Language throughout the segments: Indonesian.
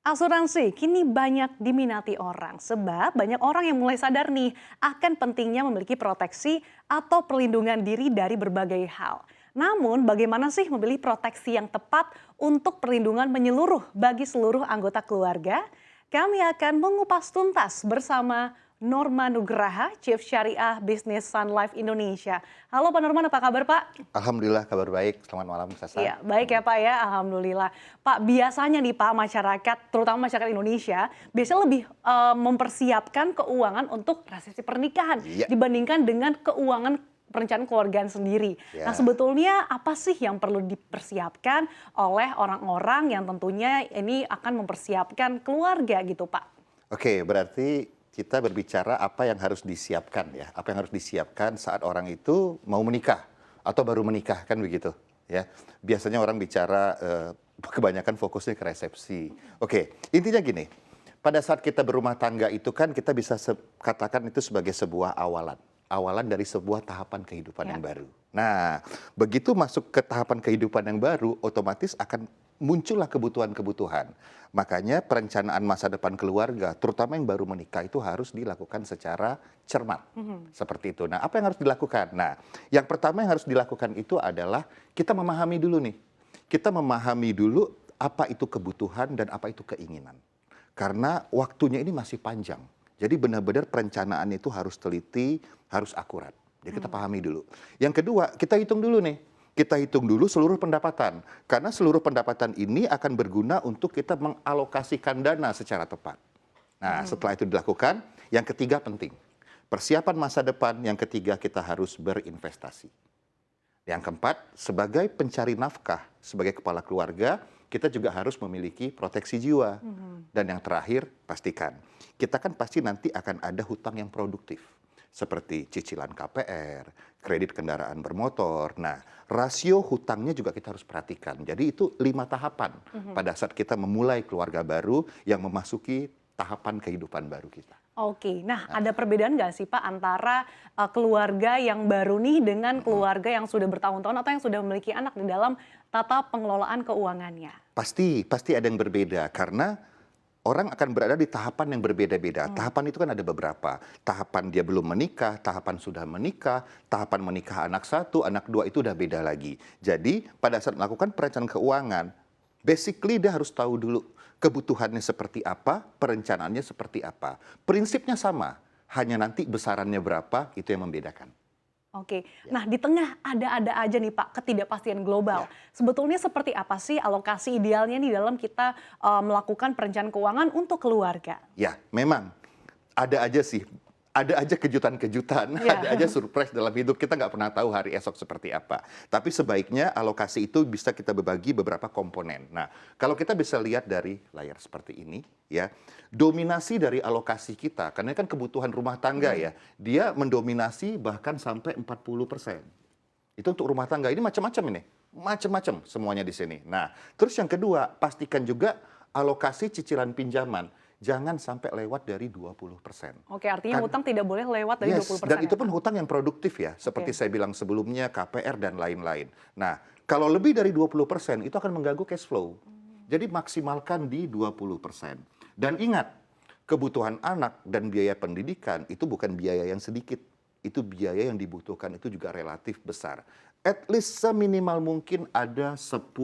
Asuransi kini banyak diminati orang sebab banyak orang yang mulai sadar nih akan pentingnya memiliki proteksi atau perlindungan diri dari berbagai hal. Namun bagaimana sih memilih proteksi yang tepat untuk perlindungan menyeluruh bagi seluruh anggota keluarga? Kami akan mengupas tuntas bersama Norman Nugraha, Chief Syariah Business Sun Life Indonesia. Halo Pak Norman, apa kabar Pak? Alhamdulillah kabar baik. Selamat malam Sasa. Iya, baik ya Pak ya, alhamdulillah. Pak, biasanya nih Pak, masyarakat, terutama masyarakat Indonesia, biasanya lebih mempersiapkan keuangan untuk resepsi pernikahan Iya, dibandingkan dengan keuangan perencanaan keluargaan sendiri. Nah, ya. sebetulnya apa sih yang perlu dipersiapkan oleh orang-orang yang tentunya ini akan mempersiapkan keluarga gitu Pak? Oke, berarti kita berbicara apa yang harus disiapkan ya. Apa yang harus disiapkan saat orang itu mau menikah atau baru menikah kan begitu ya. Biasanya orang bicara kebanyakan fokusnya ke resepsi. Oke, intinya gini. Pada saat kita berumah tangga itu kan kita bisa katakan itu sebagai sebuah awalan. Awalan dari sebuah tahapan kehidupan Ya. yang baru. Nah, begitu masuk ke tahapan kehidupan yang baru, otomatis akan muncullah kebutuhan-kebutuhan. Makanya perencanaan masa depan keluarga, terutama yang baru menikah itu harus dilakukan secara cermat. Seperti itu. Nah, apa yang harus dilakukan? Nah, yang pertama yang harus dilakukan itu adalah kita memahami dulu nih. Kita memahami dulu apa itu kebutuhan dan apa itu keinginan. Karena waktunya ini masih panjang. Jadi benar-benar perencanaan itu harus teliti, harus akurat. Jadi kita pahami dulu. Yang kedua, kita hitung dulu nih. Kita hitung dulu seluruh pendapatan. Karena seluruh pendapatan ini akan berguna untuk kita mengalokasikan dana secara tepat. Nah, setelah itu dilakukan, yang ketiga penting. Persiapan masa depan, yang ketiga kita harus berinvestasi. Yang keempat, sebagai pencari nafkah, sebagai kepala keluarga, kita juga harus memiliki proteksi jiwa. Dan yang terakhir, pastikan, kita kan pasti nanti akan ada hutang yang produktif. Seperti cicilan KPR, kredit kendaraan bermotor. Nah, rasio hutangnya juga kita harus perhatikan. Jadi itu 5 tahapan pada saat kita memulai keluarga baru yang memasuki tahapan kehidupan baru kita. Oke, nah ada perbedaan nggak sih Pak antara keluarga yang baru nih dengan keluarga yang sudah bertahun-tahun atau yang sudah memiliki anak di dalam tata pengelolaan keuangannya? Pasti ada yang berbeda karena orang akan berada di tahapan yang berbeda-beda. Tahapan itu kan ada beberapa. Tahapan dia belum menikah, tahapan sudah menikah, tahapan menikah anak satu, anak dua itu udah beda lagi. Jadi pada saat melakukan perencanaan keuangan, basically dia harus tahu dulu kebutuhannya seperti apa, perencanaannya seperti apa. Prinsipnya sama, hanya nanti besarannya berapa itu yang membedakan. Oke, nah di tengah ada-ada aja nih Pak ketidakpastian global. Sebetulnya seperti apa sih alokasi idealnya nih dalam kita melakukan perencanaan keuangan untuk keluarga? Ya, memang ada aja sih, ada aja kejutan-kejutan, Ya. ada aja surprise dalam hidup. Kita nggak pernah tahu hari esok seperti apa. Tapi sebaiknya alokasi itu bisa kita berbagi beberapa komponen. Nah, kalau kita bisa lihat dari layar seperti ini, ya, dominasi dari alokasi kita, karena ini kan kebutuhan rumah tangga ya, dia mendominasi bahkan sampai 40%. Itu untuk rumah tangga, ini macam-macam ini. Macam-macam semuanya di sini. Nah, terus yang kedua, pastikan juga alokasi cicilan pinjaman. Jangan sampai lewat dari 20%. Oke, artinya Kan, hutang tidak boleh lewat dari yes, 20% dan ya itu pun Pak? hutang yang produktif ya. Oke. Seperti saya bilang sebelumnya, KPR dan lain-lain. Nah, kalau lebih dari 20% itu akan mengganggu cash flow. Jadi maksimalkan di 20%. Dan ingat, kebutuhan anak dan biaya pendidikan itu bukan biaya yang sedikit. Itu biaya yang dibutuhkan itu juga relatif besar. At least seminimal mungkin ada 10%.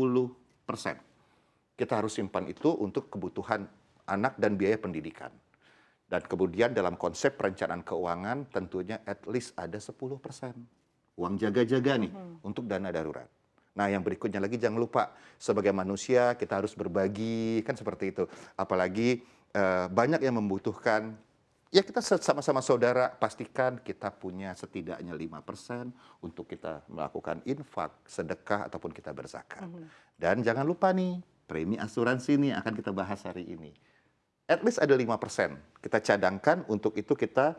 Kita harus simpan itu untuk kebutuhan anak dan biaya pendidikan. Dan kemudian dalam konsep perencanaan keuangan tentunya at least ada 10%. Uang jaga-jaga nih untuk dana darurat. Nah, yang berikutnya lagi jangan lupa sebagai manusia kita harus berbagi, kan seperti itu. Apalagi banyak yang membutuhkan. Ya kita sama-sama saudara, pastikan kita punya setidaknya 5% untuk kita melakukan infak, sedekah, ataupun kita berzakat. Dan jangan lupa nih, premi asuransi nih akan kita bahas hari ini. At least ada 5%. Kita cadangkan untuk itu kita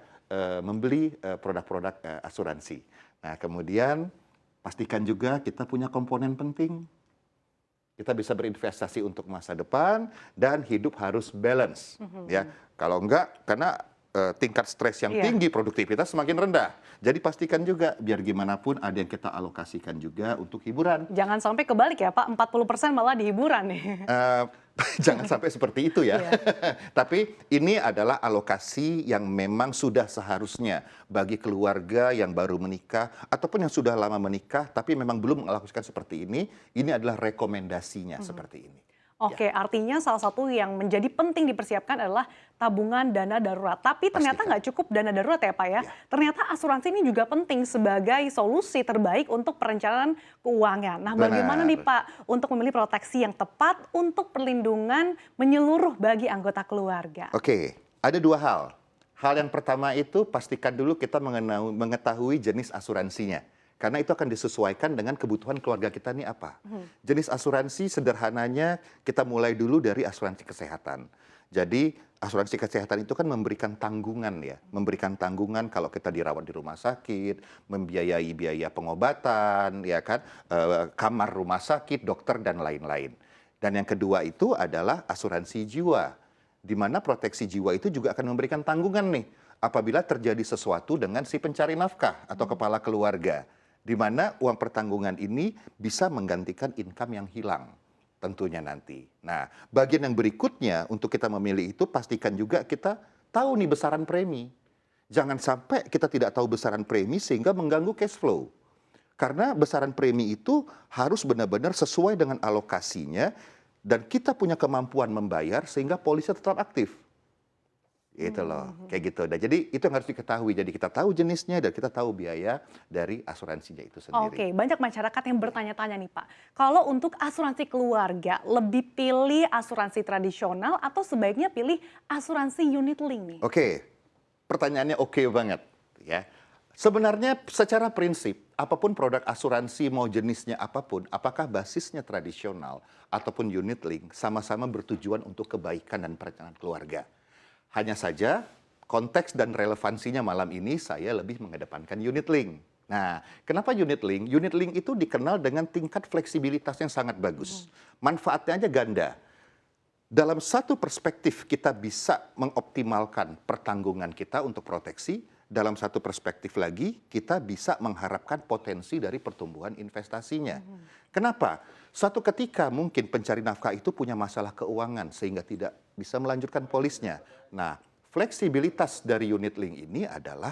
membeli produk-produk asuransi. Nah, kemudian pastikan juga kita punya komponen penting. Kita bisa berinvestasi untuk masa depan dan hidup harus balance. Ya, kalau enggak, karena tingkat stres yang Iya. tinggi, produktivitas semakin rendah. Jadi pastikan juga biar gimana pun ada yang kita alokasikan juga untuk hiburan. Jangan sampai kebalik ya Pak, 40% malah di hiburan nih. Eh, jangan sampai seperti itu ya. Iya. Tapi ini adalah alokasi yang memang sudah seharusnya bagi keluarga yang baru menikah ataupun yang sudah lama menikah tapi memang belum melakukan seperti ini. Ini adalah rekomendasinya seperti ini. Oke, artinya salah satu yang menjadi penting dipersiapkan adalah tabungan dana darurat. Tapi ternyata Pastikan. nggak cukup dana darurat ya Pak ya. Ya. Ternyata asuransi ini juga penting sebagai solusi terbaik untuk perencanaan keuangan. Nah, bagaimana Benar. nih Pak untuk memilih proteksi yang tepat untuk perlindungan menyeluruh bagi anggota keluarga? Oke, ada dua hal. Hal yang pertama itu pastikan dulu kita mengetahui jenis asuransinya. Karena itu akan disesuaikan dengan kebutuhan keluarga kita nih apa. Jenis asuransi sederhananya kita mulai dulu dari asuransi kesehatan. Jadi asuransi kesehatan itu kan memberikan tanggungan ya. Memberikan tanggungan kalau kita dirawat di rumah sakit, membiayai biaya pengobatan, ya kan, kamar rumah sakit, dokter, dan lain-lain. Dan yang kedua itu adalah asuransi jiwa. Di mana proteksi jiwa itu juga akan memberikan tanggungan nih apabila terjadi sesuatu dengan si pencari nafkah atau kepala keluarga, di mana uang pertanggungan ini bisa menggantikan income yang hilang tentunya nanti. Nah, bagian yang berikutnya untuk kita memilih itu pastikan juga kita tahu nih besaran premi. Jangan sampai kita tidak tahu besaran premi sehingga mengganggu cash flow. Karena besaran premi itu harus benar-benar sesuai dengan alokasinya dan kita punya kemampuan membayar sehingga polisi tetap aktif. Gitu loh, kayak gitu. Dan jadi itu yang harus diketahui. Jadi kita tahu jenisnya dan kita tahu biaya dari asuransinya itu sendiri. Oke, banyak masyarakat yang bertanya-tanya nih Pak. Kalau untuk asuransi keluarga, lebih pilih asuransi tradisional atau sebaiknya pilih asuransi unit link nih? Oke, pertanyaannya oke banget ya. Sebenarnya secara prinsip, apapun produk asuransi mau jenisnya apapun, apakah basisnya tradisional ataupun unit link, sama-sama bertujuan untuk kebaikan dan perencanaan keluarga. Hanya saja konteks dan relevansinya malam ini saya lebih mengedepankan unit link. Nah, kenapa unit link? Unit link itu dikenal dengan tingkat fleksibilitas yang sangat bagus. Manfaatnya aja ganda. Dalam satu perspektif kita bisa mengoptimalkan pertanggungan kita untuk proteksi. Dalam satu perspektif lagi kita bisa mengharapkan potensi dari pertumbuhan investasinya. Kenapa? Suatu ketika mungkin pencari nafkah itu punya masalah keuangan sehingga tidak bisa melanjutkan polisnya. Nah, fleksibilitas dari unit link ini adalah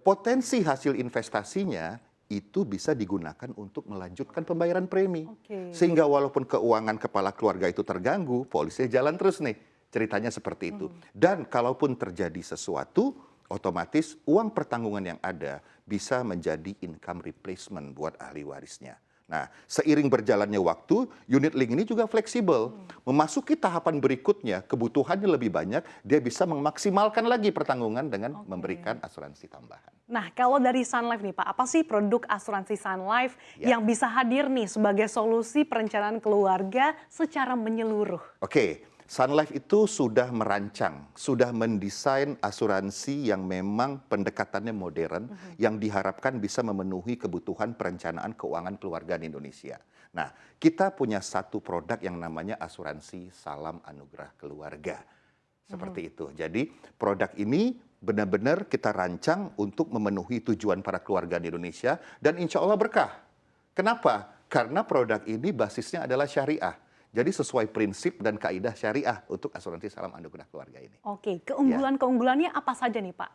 potensi hasil investasinya itu bisa digunakan untuk melanjutkan pembayaran premi. Oke. Sehingga walaupun keuangan kepala keluarga itu terganggu, polisnya jalan terus nih. Ceritanya seperti itu. Dan kalaupun terjadi sesuatu, otomatis uang pertanggungan yang ada bisa menjadi income replacement buat ahli warisnya. Nah, seiring berjalannya waktu, unit link ini juga fleksibel. Memasuki tahapan berikutnya, kebutuhannya lebih banyak, dia bisa memaksimalkan lagi pertanggungan dengan memberikan asuransi tambahan. Nah, kalau dari Sun Life nih Pak, apa sih produk asuransi Sun Life Ya. yang bisa hadir nih sebagai solusi perencanaan keluarga secara menyeluruh? Oke, Sun Life itu sudah merancang, sudah mendesain asuransi yang memang pendekatannya modern, yang diharapkan bisa memenuhi kebutuhan perencanaan keuangan keluarga di Indonesia. Nah, kita punya satu produk yang namanya asuransi Salam Anugerah Keluarga. Seperti itu. Jadi produk ini benar-benar kita rancang untuk memenuhi tujuan para keluarga di Indonesia dan insya Allah berkah. Kenapa? Karena produk ini basisnya adalah syariah. Jadi sesuai prinsip dan kaidah syariah untuk asuransi Salam Anugerah Keluarga ini. Oke, keunggulan-keunggulannya apa saja nih Pak?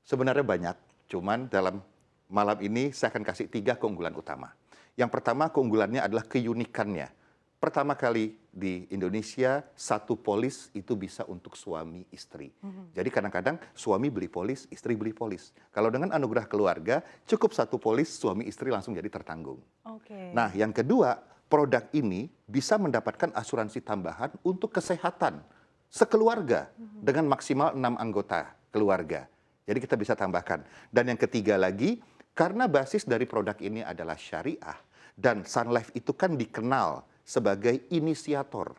Sebenarnya banyak, cuman dalam malam ini saya akan kasih 3 keunggulan utama. Yang pertama keunggulannya adalah keunikannya. Pertama kali di Indonesia, satu polis itu bisa untuk suami istri. Jadi kadang-kadang suami beli polis, istri beli polis. Kalau dengan anugerah keluarga, cukup satu polis, suami istri langsung jadi tertanggung. Oke. Nah, yang kedua, produk ini bisa mendapatkan asuransi tambahan untuk kesehatan sekeluarga dengan maksimal 6 anggota keluarga. Jadi kita bisa tambahkan. Dan yang ketiga lagi, karena basis dari produk ini adalah syariah dan Sun Life itu kan dikenal sebagai inisiator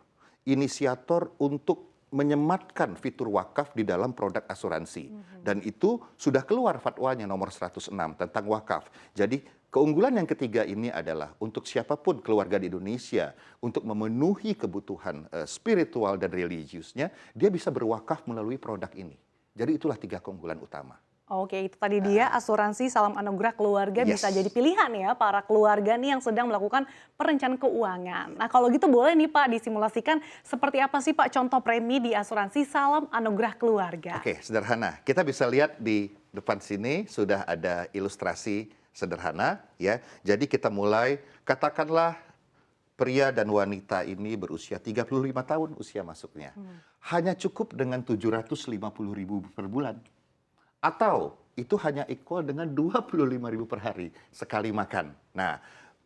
untuk menyematkan fitur wakaf di dalam produk asuransi. Dan itu sudah keluar fatwanya nomor 106 tentang wakaf. Jadi keunggulan yang ketiga ini adalah untuk siapapun keluarga di Indonesia untuk memenuhi kebutuhan spiritual dan religiusnya, dia bisa berwakaf melalui produk ini. Jadi itulah 3 keunggulan utama. Oke, itu tadi dia asuransi Salam Anugerah Keluarga bisa Yes. jadi pilihan ya para keluarga nih yang sedang melakukan perencanaan keuangan. Nah kalau gitu boleh nih Pak disimulasikan seperti apa sih Pak contoh premi di asuransi Salam Anugerah Keluarga? Oke, sederhana. Kita bisa lihat di depan sini sudah ada ilustrasi sederhana ya. Jadi kita mulai, katakanlah pria dan wanita ini berusia 35 tahun usia masuknya. Hanya cukup dengan 750.000 per bulan. Atau itu hanya equal dengan 25.000 per hari sekali makan. Nah,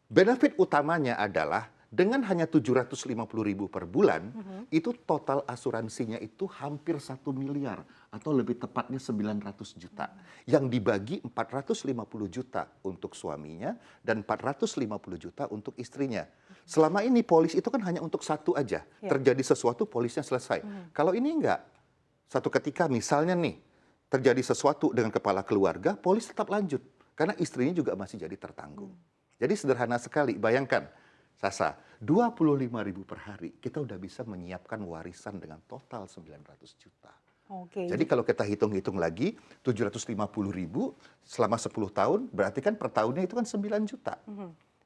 benefit utamanya adalah dengan hanya 750.000 per bulan, itu total asuransinya itu hampir 1 miliar atau lebih tepatnya 900 juta. Yang dibagi 450 juta untuk suaminya dan 450 juta untuk istrinya. Selama ini polis itu kan hanya untuk satu aja. Terjadi sesuatu polisnya selesai. Kalau ini enggak. Satu ketika misalnya nih, terjadi sesuatu dengan kepala keluarga, polis tetap lanjut. Karena istrinya juga masih jadi tertanggung. Jadi sederhana sekali, bayangkan. Sasa, 25.000 per hari, kita udah bisa menyiapkan warisan dengan total 900 juta. Oke. Jadi kalau kita hitung-hitung lagi, 750.000 selama 10 tahun, berarti kan per tahunnya itu kan 9 juta.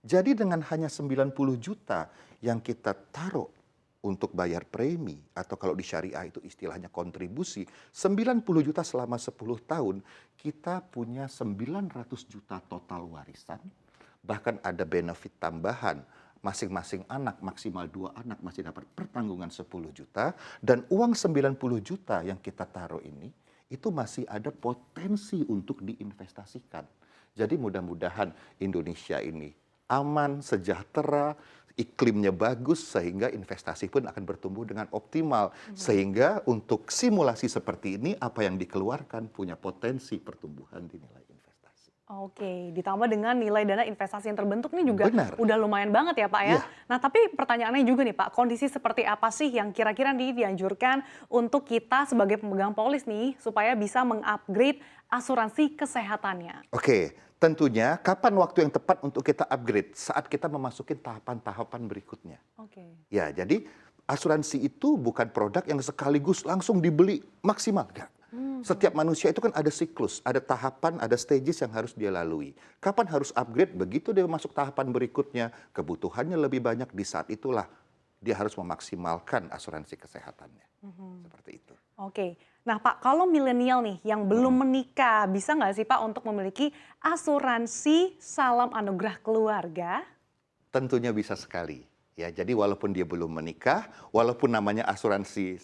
Jadi dengan hanya 90 juta yang kita taruh untuk bayar premi, atau kalau di syariah itu istilahnya kontribusi, 90 juta selama 10 tahun, kita punya 900 juta total warisan, bahkan ada benefit tambahan, masing-masing anak, maksimal 2 anak masih dapat pertanggungan 10 juta, dan uang 90 juta yang kita taruh ini, itu masih ada potensi untuk diinvestasikan. Jadi mudah-mudahan Indonesia ini aman, sejahtera, iklimnya bagus, sehingga investasi pun akan bertumbuh dengan optimal. Sehingga untuk simulasi seperti ini, apa yang dikeluarkan punya potensi pertumbuhan di nilai investasi. Oke, ditambah dengan nilai dana investasi yang terbentuk ini juga Benar. udah lumayan banget ya Pak ya. Iya. Nah tapi pertanyaannya juga nih Pak, kondisi seperti apa sih yang kira-kira dianjurkan untuk kita sebagai pemegang polis nih supaya bisa mengupgrade asuransi kesehatannya? Oke, tentunya kapan waktu yang tepat untuk kita upgrade? Saat kita memasuki tahapan-tahapan berikutnya. Oke. Ya, jadi asuransi itu bukan produk yang sekaligus langsung dibeli maksimal. Enggak. Setiap manusia itu kan ada siklus, ada tahapan, ada stages yang harus dia lalui. Kapan harus upgrade? Begitu dia masuk tahapan berikutnya, kebutuhannya lebih banyak, di saat itulah dia harus memaksimalkan asuransi kesehatannya. Seperti itu. Oke, nah Pak kalau milenial nih yang belum menikah bisa nggak sih Pak untuk memiliki asuransi Salam Anugerah Keluarga? Tentunya bisa sekali. Ya, jadi walaupun dia belum menikah, walaupun namanya asuransi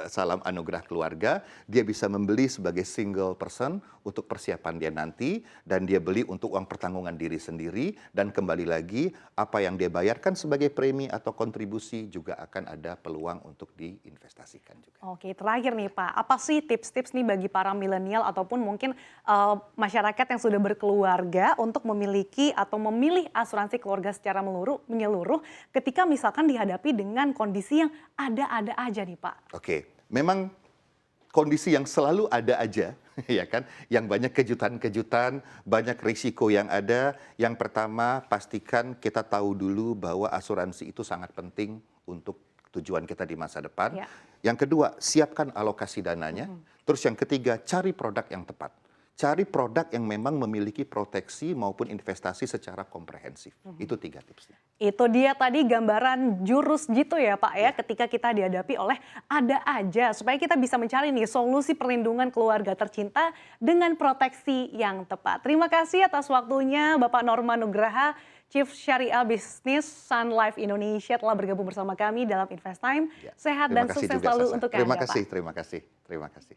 Salam Anugerah Keluarga, dia bisa membeli sebagai single person untuk persiapan dia nanti, dan dia beli untuk uang pertanggungan diri sendiri, dan kembali lagi apa yang dia bayarkan sebagai premi atau kontribusi juga akan ada peluang untuk diinvestasikan juga. Oke, terakhir nih Pak, apa sih tips-tips nih bagi para milenial ataupun mungkin masyarakat yang sudah berkeluarga untuk memiliki atau memilih asuransi keluarga secara menyeluruh ketika misalkan dihadapi dengan kondisi yang ada-ada aja nih Pak? Oke, memang kondisi yang selalu ada aja, ya kan? Yang banyak kejutan-kejutan, banyak risiko yang ada. Yang pertama, pastikan kita tahu dulu bahwa asuransi itu sangat penting untuk tujuan kita di masa depan. Ya. Yang kedua, siapkan alokasi dananya. Terus yang ketiga, cari produk yang tepat. Cari produk yang memang memiliki proteksi maupun investasi secara komprehensif. Itu 3 tipsnya. Itu dia tadi gambaran jurus gitu ya Pak ya, ketika kita dihadapi oleh ada aja, supaya kita bisa mencari nih solusi perlindungan keluarga tercinta dengan proteksi yang tepat. Terima kasih atas waktunya Bapak Norman Nugraha, Chief Syariah Business Sun Life Indonesia telah bergabung bersama kami dalam Invest Time. Ya. Sehat Terima dan kasih sukses juga, selalu Sasa. untuk Terima Anda kasih, Pak. terima kasih, terima kasih.